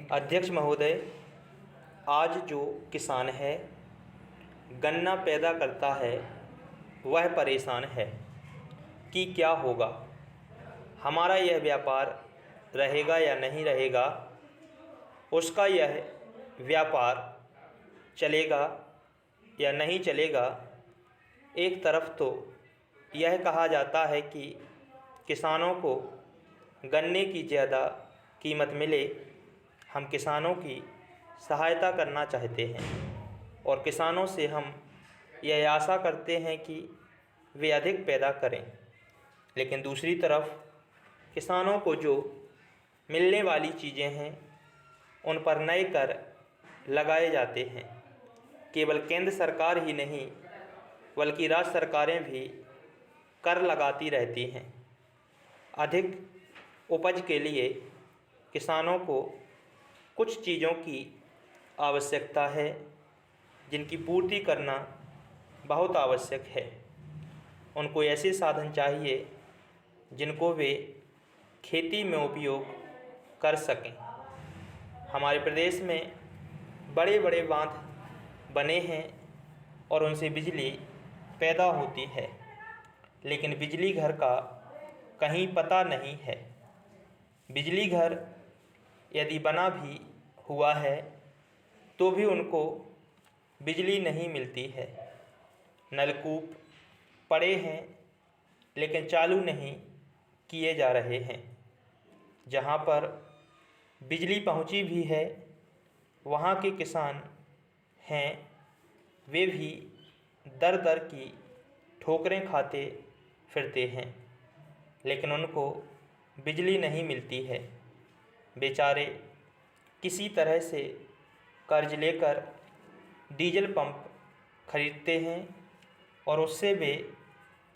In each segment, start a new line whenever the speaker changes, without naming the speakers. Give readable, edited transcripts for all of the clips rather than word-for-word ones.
अध्यक्ष महोदय, आज जो किसान है गन्ना पैदा करता है वह परेशान है कि क्या होगा, हमारा यह व्यापार रहेगा या नहीं रहेगा, उसका यह व्यापार चलेगा या नहीं चलेगा। एक तरफ तो यह कहा जाता है कि किसानों को गन्ने की ज़्यादा कीमत मिले, हम किसानों की सहायता करना चाहते हैं और किसानों से हम यह आशा करते हैं कि वे अधिक पैदा करें। लेकिन दूसरी तरफ किसानों को जो मिलने वाली चीज़ें हैं उन पर नए कर लगाए जाते हैं। केवल केंद्र सरकार ही नहीं बल्कि राज्य सरकारें भी कर लगाती रहती हैं। अधिक उपज के लिए किसानों को कुछ चीज़ों की आवश्यकता है जिनकी पूर्ति करना बहुत आवश्यक है। उनको ऐसे साधन चाहिए जिनको वे खेती में उपयोग कर सकें। हमारे प्रदेश में बड़े बड़े बांध बने हैं और उनसे बिजली पैदा होती है, लेकिन बिजली घर का कहीं पता नहीं है। बिजली घर यदि बना भी हुआ है तो भी उनको बिजली नहीं मिलती है। नलकूप पड़े हैं लेकिन चालू नहीं किए जा रहे हैं। जहाँ पर बिजली पहुँची भी है वहाँ के किसान हैं वे भी दर दर की ठोकरें खाते फिरते हैं, लेकिन उनको बिजली नहीं मिलती है। बेचारे किसी तरह से कर्ज लेकर डीजल पंप खरीदते हैं और उससे वे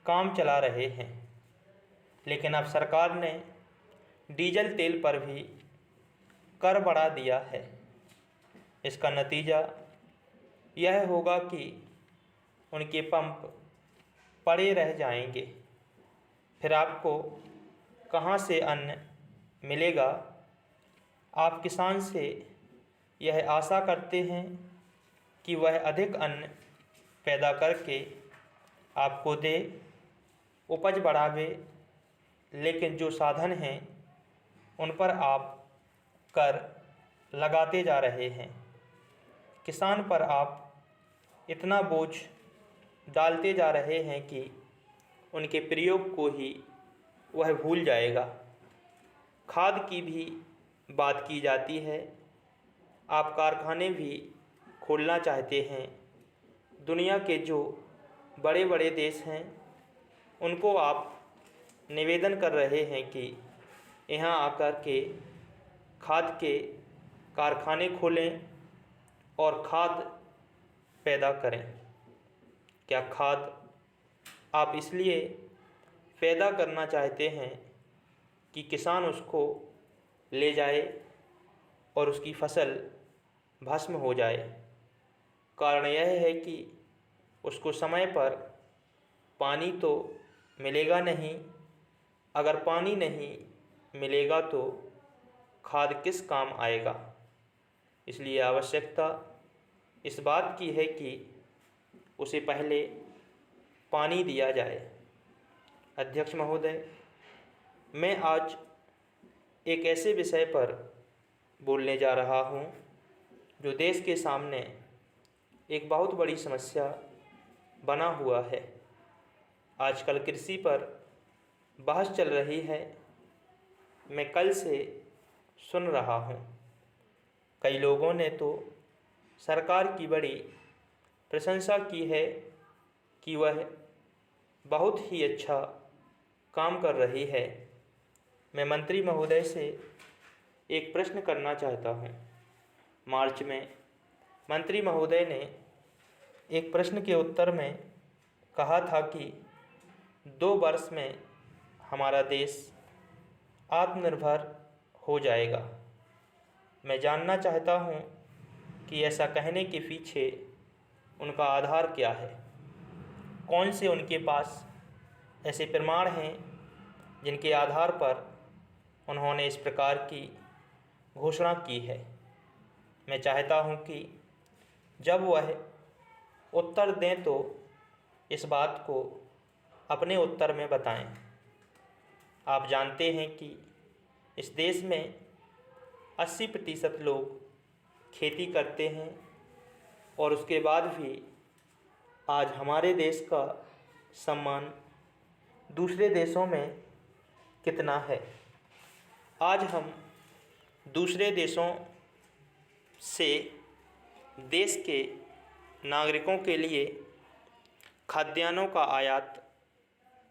काम चला रहे हैं। लेकिन अब सरकार ने डीजल तेल पर भी कर बढ़ा दिया है। इसका नतीजा यह होगा कि उनके पंप पड़े रह जाएंगे। फिर आपको कहाँ से अन्न मिलेगा? आप किसान से यह आशा करते हैं कि वह अधिक अन्न पैदा करके आपको दे, उपज बढ़ावे, लेकिन जो साधन हैं उन पर आप कर लगाते जा रहे हैं। किसान पर आप इतना बोझ डालते जा रहे हैं कि उनके प्रयोग को ही वह भूल जाएगा। खाद की भी बात की जाती है। आप कारखाने भी खोलना चाहते हैं। दुनिया के जो बड़े बड़े देश हैं उनको आप निवेदन कर रहे हैं कि यहाँ आकर के खाद के कारखाने खोलें और खाद पैदा करें। क्या खाद आप इसलिए पैदा करना चाहते हैं कि किसान उसको ले जाए और उसकी फसल भस्म हो जाए? कारण यह है कि उसको समय पर पानी तो मिलेगा नहीं। अगर पानी नहीं मिलेगा तो खाद किस काम आएगा? इसलिए आवश्यकता इस बात की है कि उसे पहले पानी दिया जाए। अध्यक्ष महोदय, मैं आज एक ऐसे विषय पर बोलने जा रहा हूँ जो देश के सामने एक बहुत बड़ी समस्या बना हुआ है। आजकल कृषि पर बहस चल रही है। मैं कल से सुन रहा हूँ, कई लोगों ने तो सरकार की बड़ी प्रशंसा की है कि वह बहुत ही अच्छा काम कर रही है। मैं मंत्री महोदय से एक प्रश्न करना चाहता हूँ। मार्च में मंत्री महोदय ने एक प्रश्न के उत्तर में कहा था कि 2 वर्ष में हमारा देश आत्मनिर्भर हो जाएगा। मैं जानना चाहता हूँ कि ऐसा कहने के पीछे उनका आधार क्या है? कौन से उनके पास ऐसे प्रमाण हैं जिनके आधार पर उन्होंने इस प्रकार की घोषणा की है? मैं चाहता हूँ कि जब वह उत्तर दें तो इस बात को अपने उत्तर में बताएं। आप जानते हैं कि इस देश में 80% लोग खेती करते हैं और उसके बाद भी आज हमारे देश का सम्मान दूसरे देशों में कितना है। आज हम दूसरे देशों से देश के नागरिकों के लिए खाद्यान्नों का आयात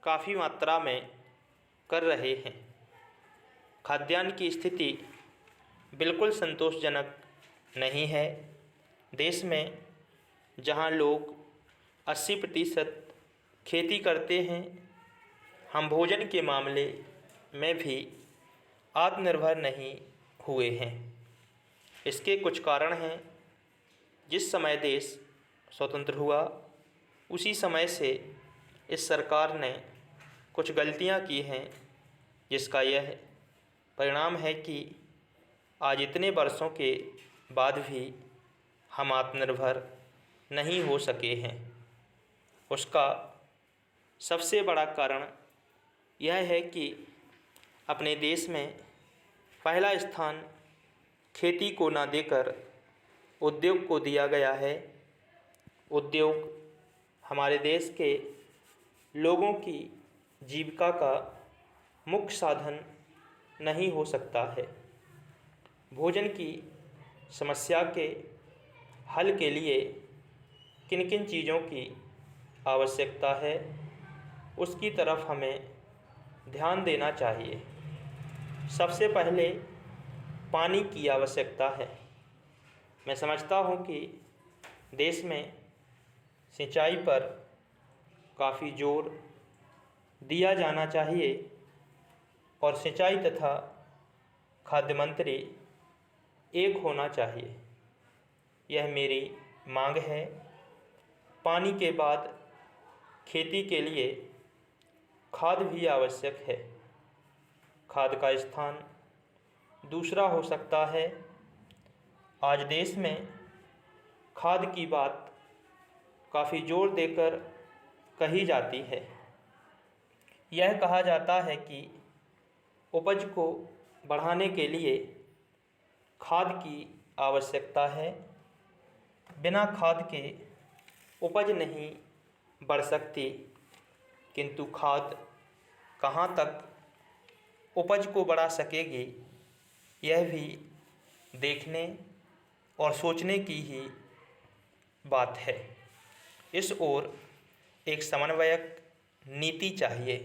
काफ़ी मात्रा में कर रहे हैं। खाद्यान्न की स्थिति बिल्कुल संतोषजनक नहीं है। देश में जहां लोग 80% खेती करते हैं, हम भोजन के मामले में भी आत्मनिर्भर नहीं हुए हैं। इसके कुछ कारण हैं। जिस समय देश स्वतंत्र हुआ उसी समय से इस सरकार ने कुछ गलतियां की हैं, जिसका यह परिणाम है कि आज इतने वर्षों के बाद भी हम आत्मनिर्भर नहीं हो सके हैं। उसका सबसे बड़ा कारण यह है कि अपने देश में पहला स्थान खेती को ना देकर उद्योग को दिया गया है। उद्योग हमारे देश के लोगों की जीविका का मुख्य साधन नहीं हो सकता है। भोजन की समस्या के हल के लिए किन किन चीज़ों की आवश्यकता है, उसकी तरफ हमें ध्यान देना चाहिए। सबसे पहले पानी की आवश्यकता है। मैं समझता हूँ कि देश में सिंचाई पर काफ़ी जोर दिया जाना चाहिए और सिंचाई तथा खाद्य मंत्री एक होना चाहिए, यह मेरी मांग है। पानी के बाद खेती के लिए खाद भी आवश्यक है। खाद का स्थान दूसरा हो सकता है। आज देश में खाद की बात काफ़ी जोर देकर कही जाती है। यह कहा जाता है कि उपज को बढ़ाने के लिए खाद की आवश्यकता है। बिना खाद के उपज नहीं बढ़ सकती, किंतु खाद कहाँ तक उपज को बढ़ा सकेगी, यह भी देखने और सोचने की ही बात है। इस ओर एक समन्वयक नीति चाहिए।